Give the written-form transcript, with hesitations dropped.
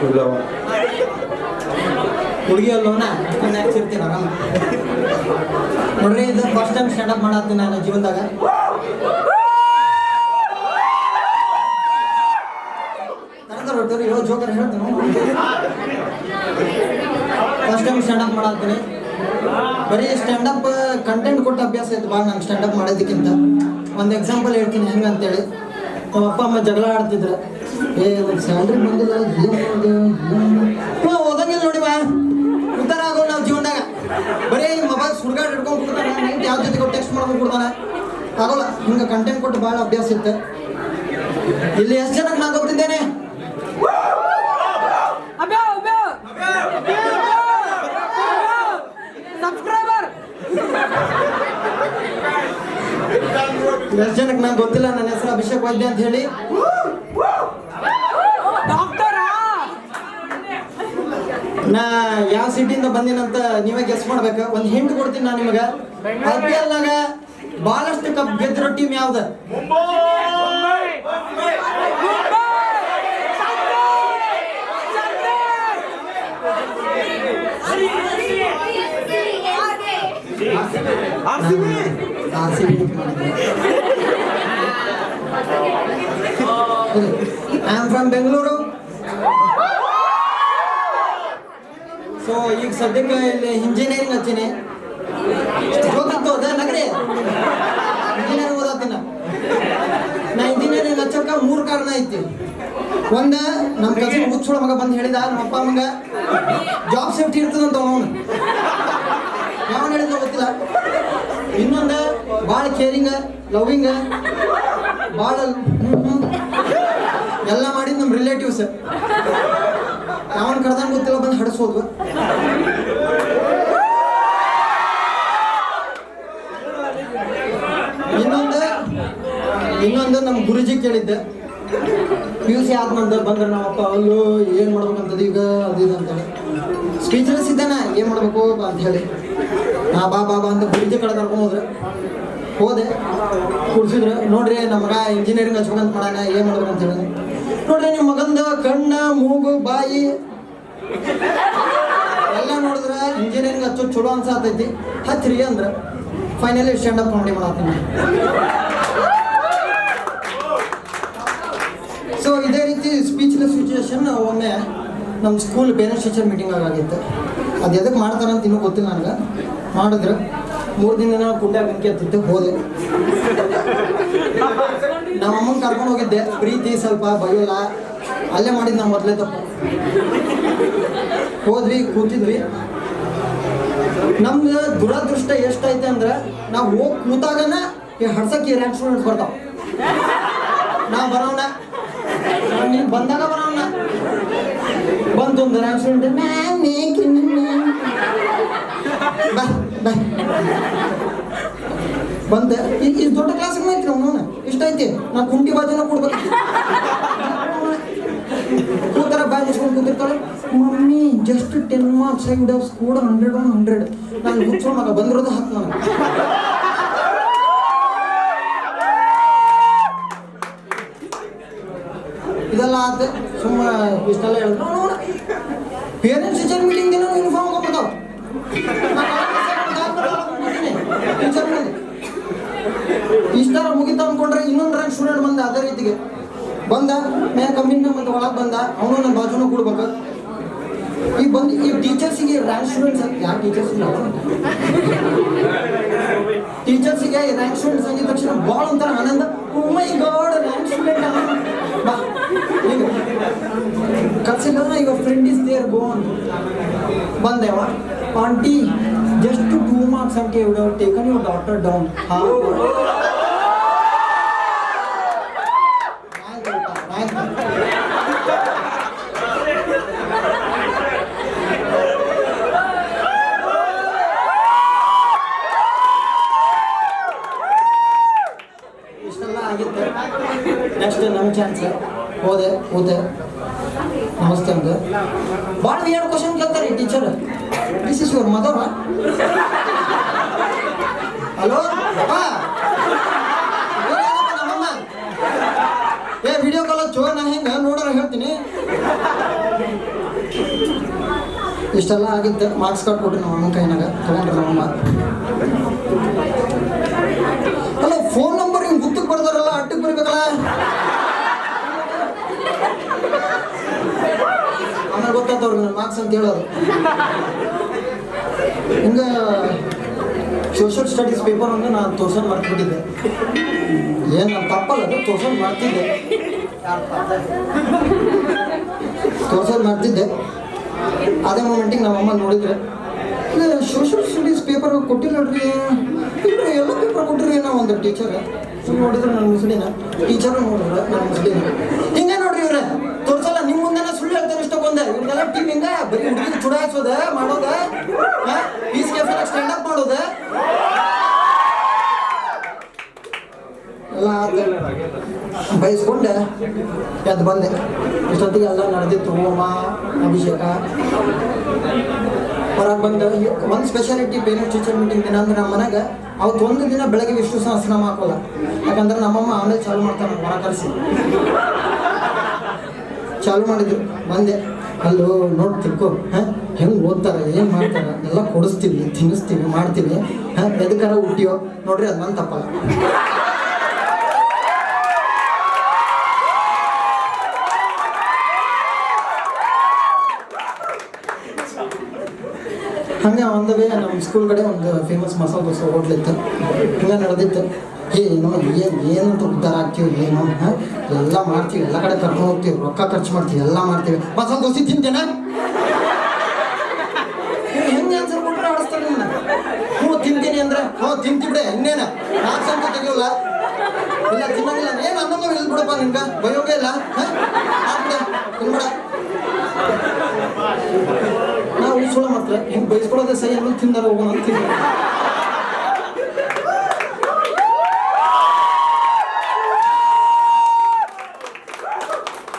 ಇಲ್ಲವ ಹುಡುಗಿ ಅಲ್ಲೋನ ಇರ್ತೀನಿ ಆರಾಮ. ನೋಡ್ರಿ, ಇದು ಫಸ್ಟ್ ಟೈಮ್ ಸ್ಟ್ಯಾಂಡಪ್ ಮಾಡತ್ತೀನಿ ನಾನು ಜೀವನದಾಗ. ಜೋಕರ್ ಹೇಳ್ತೀನಿ, ಫಸ್ಟ್ ಟೈಮ್ ಸ್ಟ್ಯಾಂಡಪ್ ಮಾಡತ್ತೀನಿ. ಬರೀ ಸ್ಟ್ಯಾಂಡಪ್ ಕಂಟೆಂಟ್ ಕೊಟ್ಟು ಅಭ್ಯಾಸ ಐತೆ ಭಾಳ ನಾನು ಸ್ಟ್ಯಾಂಡಪ್ ಮಾಡೋದಕ್ಕಿಂತ. ಒಂದು ಎಕ್ಸಾಂಪಲ್ ಹೇಳ್ತೀನಿ ಹೆಂಗಂತೇಳಿ. ನಮ್ಮ ಅಪ್ಪ ಅಮ್ಮ ಜಗಳ ಆಡ್ತಿದ್ರು, ಸ್ಯಾಲ್ರಿ ಬಂದಿಲ್ಲ ಓದಂಗಿಲ್ಲ ನೋಡಿ ಬಾ ಉತ್ತರ ಆಗೋ ನಾವು ಜೀವನದಾಗ. ಬರೀ ಮೊಬೈಲ್ ಸುಡ್ಗಾಡ್ ಹಿಡ್ಕೊಂಡು ಕೊಡ್ತಾನೆ, ನೈಟ್ ಯಾವ ಜೊತೆ ಟೆಕ್ಸ್ಟ್ ಮಾಡ್ಕೊಂಡು ಕೊಡ್ತಾನೆ, ಆಗೋಲ್ಲ. ಹಿಂಗೆ ಕಂಟೆಂಟ್ ಕೊಟ್ಟು ಭಾಳ ಅಭ್ಯಾಸ ಇತ್ತು. ಇಲ್ಲಿ ಎಷ್ಟು ಜನಕ್ಕೆ ನಾನು ಗೊತ್ತಿದ್ದೇನೆ? ಎಷ್ಟು ಜನಕ್ಕೆ ನಂಗೆ ಗೊತ್ತಿಲ್ಲ. ನನ್ನ ಹೆಸರು ಅಭಿಷೇಕ್ ವೈದ್ಯ ಅಂತ ಹೇಳಿ. ನಾ ಯಾವ ಸಿಟಿಯಿಂದ ಬಂದಿನಂತ ನೀವೇ ಗೆಸ್ ಮಾಡ್ಬೇಕು. ಒಂದು ಹಿಂಟ್ ಕೊಡ್ತೀನಿ ನಾನು ನಿಮಗೆ. IPL ನಾಗ ಬಹಳಷ್ಟು ಕಪ್ ಗೆದ್ದಿರೋ ಟೀಮ್ ಯಾವ್ದು? I am from Bengaluru. So ಈಗ ಸದ್ಯಕ್ಕೆ ಇಲ್ಲಿ ಇಂಜಿನಿಯರಿಂಗ್ ಹಚ್ಚಿನಿ. ಹೋಗಿತ್ತು ಅದ ನಗರಿ ಇಂಜಿನಿಯರಿಂಗ್ ಓದತ್ತೀನಿ. ನಾ ಇಂಜಿನಿಯರಿಂಗ್ ಹಚ್ಚಕ್ಕ 3 ಕಾರಣ ಐತಿ. ಒಂದ, ನಮ್ಮ ಕಸಿನ್ ಹುಚ್ಚುಳ ಮಗ ಬಂದು ಹೇಳಿದ ನಮ್ಮ ಅಪ್ಪ ಅಮ್ಮಂಗ ಜಾಬ್ ಸೇಫ್ಟಿ ಇರ್ತದಂತ. ಅವನು ಯಾವ ಹೇಳಿದ ಗೊತ್ತಿಲ್ಲ. ಇನ್ನೊಂದು, ಭಾಳ ಕೇರಿಂಗ್, ಲವಿಂಗ್, ಭಾಳ ಎಲ್ಲ ಮಾಡಿದ್ ನಮ್ಮ ರಿಲೇಟಿವ್ಸ್. ಯಾವನ್ ಕರ್ದಂಗೆ ಗೊತ್ತಿಲ್ಲ ಬಂದು ಹಡಿಸೋದ್ವು. ಇನ್ನೊಂದು ನಮ್ಮ ಗುರುಜಿ ಕೇಳಿದ್ದೆ, PUC ಆದ್ಮಂದ ಬಂದ್ರೆ ನಾವಪ್ಪ ಅಲ್ಲೂ ಏನು ಮಾಡ್ಬೇಕಂತದ ಈಗ ಅದು ಇದು ಅಂತೇಳಿ ಸ್ಪೀಚ್ಲೆಸ್ ಇದ್ದಾನ, ಏನು ಮಾಡ್ಬೇಕು ಅಂತ ಹೇಳಿ. ಬಾ ಬಾ ಅಂತ ಗುರುಜಿ ಕಡೆ ಕರ್ಕೊಂಡು ಹೋದೆ. ಕೂಡ್ಸಿದ್ರು, ನೋಡ್ರಿ ನಮ್ಮ ಮಗ ಇಂಜಿನಿಯರಿಂಗ್ ಹಚ್ಬೇಕಂತ ಮಾಡೋಣ, ಏನು ಮಾಡ್ಬೇಕಂತ ಹೇಳಿ. ನೋಡ್ರಿ ನಿಮ್ಮ ಮಗಂದ ಕಣ್ಣ, ಮೂಗು, ಬಾಯಿ ಎಲ್ಲ ನೋಡಿದ್ರೆ ಇಂಜಿನಿಯರಿಂಗ್ ಹಚ್ಚೋದು ಚಲೋ ಅನ್ಸಾತೈತಿ, ಹಚ್ಚ್ರಿ ಅಂದ್ರೆ ಫೈನಲಿ ಸ್ಟ್ಯಾಂಡಪ್ ಮಾಡಿ ಮಾಡತ್ತೀನಿ. ಸೊ ಇದೇ ರೀತಿ ಸ್ಪೀಚ್ಲೆಸ್ ಸಿಚುವೇಶನ್ ಒಮ್ಮೆ ನಮ್ಮ ಸ್ಕೂಲ್ ಪೇರೆಂಟ್ಸ್ ಟೀಚರ್ ಮೀಟಿಂಗ್ ಆಗಿತ್ತು. ಅದು ಎದಕ್ಕೆ ಮಾಡ್ತಾರಂತ ಇನ್ನೂ ಗೊತ್ತಿಲ್ಲ ನನಗೆ. ಮಾಡಿದ್ರು 3 ದಿನ ಕುಂಡ್ಯಾಗ ಬೆಂಕಿ ಹತ್ತಿತ್ತು. ಹೋದೆ, ನಮ್ಮ ಅಮ್ಮನ ಕರ್ಕೊಂಡು ಹೋಗಿದ್ದೆ. ಪ್ರೀತಿ ಸ್ವಲ್ಪ ಬಯೋಲ್ಲ, ಅಲ್ಲೇ ಮಾಡಿದ್ದು ನಾವು ಮೊದಲೇ ತಪ್ಪು. ಹೋದ್ವಿ, ಕೂತಿದ್ವಿ. ನಮ್ದು ದುರದೃಷ್ಟ ಎಷ್ಟೈತೆ ಅಂದ್ರೆ ನಾವು ಹೋಗಿ ಕೂತಾಗನ ಈ ಹಡ್ಸಕ್ಕೆ ರ್ಯಾಂಕ್ ಸ್ಟೂಡೆಂಟ್ಸ್ ಬರ್ತಾವ. ನಾವು ಬರೋಣ, ನೀನು ಬಂದಾಗ ಬರೋಣ. ಬಂತು ಒಂದು ರ್ಯಾಂಕ್ ಸ್ಟೂಡೆಂಟ್, ಬಾ ಬಾ ಬಂದೆ. ಈ ದೊಡ್ಡ ಕ್ಲಾಸಿಗೆ ಐತಿ ನಾವು ಇಷ್ಟ ಐತಿ. ನಾ ಕುಂಟಿ ಬಾಜುನ ಕೊಡ್ಬೇಕು. ಕೂತಾರ ಬಾಯ್ ಮುಚ್ಕೊಂಡು ಕೂತಿರ್ತಾಳೆ. ಮಮ್ಮಿ ಜಸ್ಟ್ 10 ಮಾರ್ಕ್ಸ್ ಆಗಿದೆ, ಸ್ಕೋರ್ 100 on 100. ನಾನು ಹುಚ್ಚೋ ಮಗ ಬಂದಿರೋದು 10 ನನಗೆ. ಇದೆಲ್ಲ ಆತ ಸುಮ್ಮ ಇಷ್ಟೆಲ್ಲ ಹೇಳಿದ್ರು. ನೋಡ ಪೇರೆಂಟ್ಸ್ ಟೀಚರ್ ಮೀಟಿಂಗ್ ದಿನ ಯೂನಿಫಾರ್ಮ್ ಹಾಕೊಂಡ್ಬರ್ತಾವ. ಇಷ್ಟರ ಮುಗಿತ ಅಂದ್ಕೊಂಡ್ರೆ ಇನ್ನೊಂದು ರ್ಯಾಂಕ್ ಸ್ಟೂಡೆಂಟ್ ಬಂದ ಅದೇ ರೀತಿಗೆ ಬಂದ. ಮೇ ಕಮ್ಮಿನ ಮತ್ತೆ ಒಳಗೆ ಬಂದ. ಅವನು ನನ್ನ ಬಾಜುನ ಕೊಡ್ಬೇಕು. ಈಗ ಬಂದು ಈ ಟೀಚರ್ಸಿಗೆ ರ್ಯಾಂಕ್ ಸ್ಟೂಡೆಂಟ್ಸ್ ಯಾರು ಟೀಚರ್ಸಿಗೆ ರ್ಯಾಂಕ್ ಸ್ಟೂಡೆಂಟ್ಸ್ ಆಗಿದ ತಕ್ಷಣ ಭಾಳ ಒಂಥರ ಆನಂದ. ಓ ಮೈ ಗಾಡ್, ರ್ಯಾಂಕ್ ಸ್ಟೂಡೆಂಟ್ ಬಾ ಈಗ ಕಳ್ಸಿಲ್ಲ. ಈಗ ಫ್ರೆಂಡ್ ಇಸ್ ದೇರ್ ಗೋ ಅಂತ ಬಂದೆವ. ಆಂಟಿ ಜಸ್ಟ್ 2 marks ಅಂತ would have taken your daughter down. ಇಷ್ಟೆಲ್ಲ ಆಗಿತ್ತು. ನೆಕ್ಸ್ಟ್ ನಮ್ಮ ಚಾನ್ಸ್. ಹೋದೆ ಕೂತೆ, ನಮಸ್ತೆ ಅಂದೆ. ಭಾಳ ವಿಯರ್ಡ್ ಕ್ವಶನ್ ಕೇಳ್ತಾರೆ teacher. This is your mother? Hello ನಮ್ಮಮ್ಮ ವಿಡಿಯೋ ಕಾಲ್ ಹಚ್ಚು, ನಾನು ಹಿಂಗೆ ನೋಡೋರು ಹೇಳ್ತೀನಿ. ಇಷ್ಟೆಲ್ಲ ಆಗಿತ್ತು. ಮಾರ್ಕ್ಸ್ ಕಾರ್ಡ್ ಕೊಟ್ರಿ ನಮ್ಮ ಅಮ್ಮ ಕೈನಾಗ ತಗೊಂಡ್ರಿ ನಮ್ಮಮ್ಮ. ಅಲ್ಲ ಫೋನ್ ನಂಬರ್ ಹಿಂಗೆ ಗುತ್ತಕ್ಕೆ ಬರ್ದಾರಲ್ಲ, ಅಡ್ಡಕ್ಕೆ ಬರ್ಬೇಕಲ್ಲ. ಆಮೇಲೆ ಗೊತ್ತಾಯ್ತವ್ರು ನನ್ನ ಮಾರ್ಕ್ಸ್ ಅಂತ ಹೇಳೋರು. ಹಿಂಗೆ ಸೋಷಿಯಲ್ ಸ್ಟಡೀಸ್ ಪೇಪರ್ ಒಂದು ನಾನು ತೋರ್ಸೋದು ಮಾಡ್ತಿದ್ದೆ. ಏನು ನಾನು ತಪ್ಪಲ್ಲ, ಅದು ತೋರ್ಸೋದು ಮಾಡ್ತಿದ್ದೆ. ಅದೇ ಮೂಮೆಂಟಿಗೆ ನಮ್ಮಮ್ಮ ನೋಡಿದ್ರೆ, ಇಲ್ಲ ಸೋಷಿಯಲ್ ಸ್ಟಡೀಸ್ ಪೇಪರ್ ಕೊಟ್ಟಿಲ್ಲ ನೋಡ್ರಿ, ಇಲ್ಲರಿ ಎಲ್ಲ ಪೇಪರ್ ಕೊಟ್ಟಿರಿ. ನಾವು ಒಂದು ಟೀಚರ್ ನೋಡಿದ್ರೆ ನನ್ನ ಮುಸುಡಿನ, ಟೀಚರು ನೋಡಿದ್ರೆ ನನ್ನ ಮುಸುಡಿನ. ಹಿಂಗೆ ನೋಡ್ರಿ ಇವ್ರೆ ತೋರ್ಸಲ್ಲ, ನಿಮ್ಮ ಮುಂದೆ ಸುಳ್ಳು ಹೇಳ್ತಾರೆ ಇಷ್ಟಕ್ಕೊಂದೆ. ಇವ್ರಿಗೆಲ್ಲ ಟೀಮ್ ಹಿಂಗೆ ಬರೀ ಹುಡುಗಿನ ಚುಡಾಯಿಸೋದ ಮಾಡೋದ, ಪೀಸ್ ಕೆಫೆನಾಗ ಸ್ಟ್ಯಾಂಡ್ ಅಪ್ ಮಾಡೋದ ಎಲ್ಲ ಬಯಸ್ಕೊಂಡೆ ಎದ್ದು ಬಂದೆ. ಇಷ್ಟೊತ್ತಿಗೆ ಎಲ್ಲ ನಡೆದಿತ್ತು, ಹೋಮ ಅಭಿಷೇಕ. ಹೊರಗೆ ಬಂದು ಒಂದು ಸ್ಪೆಷಾಲಿಟಿ ಪೇರೆಂಟ್ಸ್ ಟೀಚರ್ ಮೀಟಿಂಗ್ ದಿನ ಅಂದ್ರೆ ನಮ್ಮ ಮನೆಗೆ ಅವತ್ತು ಒಂದು ದಿನ ಬೆಳಗ್ಗೆ ವಿಷ್ಣು ಸಹಸ್ರನಾಮ ಹಾಕೋಲ್ಲ. ಯಾಕಂದ್ರೆ ನಮ್ಮಮ್ಮ ಆಮೇಲೆ ಚಾಲು ಮಾಡ್ತಾರೆ, ಹೊರ ಕರೆಸಿ ಚಾಲು ಮಾಡಿದ್ರು. ಬಂದೆ, ಅಲ್ಲೋ ನೋಡಿ ತಿಳ್ಕೊ, ಹೆಂಗೆ ಓದ್ತಾರೆ, ಏನು ಮಾಡ್ತಾರೆ ಎಲ್ಲ ಕೊಡಿಸ್ತೀವಿ, ತಿನ್ನಿಸ್ತೀವಿ, ಮಾಡ್ತೀವಿ. ಎದಕ್ಕಾರ ಹುಟ್ಟಿಯೋ ನೋಡ್ರಿ, ಅದು ನನ್ನ ತಪ್ಪಲ್ಲ. ಹಂಗೆ ಒಂದವೇ ನಮ್ಮ ಸ್ಕೂಲ್ ಕಡೆ ಒಂದು ಫೇಮಸ್ ಮಸಾಲೆ ದೋಸೆ ಹೋಟ್ಲಿತ್ತು. ಹಿಂಗೆ ನಡೆದಿತ್ತು. ಏನಂತ ಉದ್ಧಾರ ಆಗ್ತೀವಿ, ಏನು ಎಲ್ಲ ಮಾಡ್ತೀವಿ, ಎಲ್ಲ ಕಡೆ ಕರ್ಕೊಂಡು ಹೋಗ್ತೀವಿ, ರೊಕ್ಕ ಖರ್ಚು ಮಾಡ್ತೀವಿ, ಎಲ್ಲ ಮಾಡ್ತೀವಿ. ಮಸಾಲೆ ದೋಸೆ ತಿಂತೇನೆ ಹೆಂಗೆ ಆನ್ಸರ್ ಕೊಟ್ಟರೆ ಆಡಿಸ್ತಾರೆ ನಿನ್ನ. ಹ್ಞೂ ತಿಂತೀನಿ ಅಂದರೆ ತಿಂತಿ ಬಿಡೆ, ಇನ್ನೇನ ನಾಲ್ಕು ಸಂಖ್ಯೆ ತೆಗಿಯೋಲ್ಲ, ಇಲ್ಲ ತಿನ್ನೋಂಗಿಲ್ಲ. ಏನು ಅನ್ನೋದು ಇಲ್ಲಿ ಬಿಡಪ್ಪ, ನಿನ್ಗೆ ಬಯೋಗೇ ಇಲ್ಲ, ಹಾಕ್ಬಿಡ ತಿನ್ಬಿಡ. ನಾವು ಸುಳ್ಳು ಮಾತ್ರ ಹಿಂಗೆ ಬಯಸ್ಕೊಳ್ಳೋದೇ ಸೈ ಆಮೇಲೆ ತಿಂದಾರ ಹೋಗೋಣ ಅಂತೀವಿ.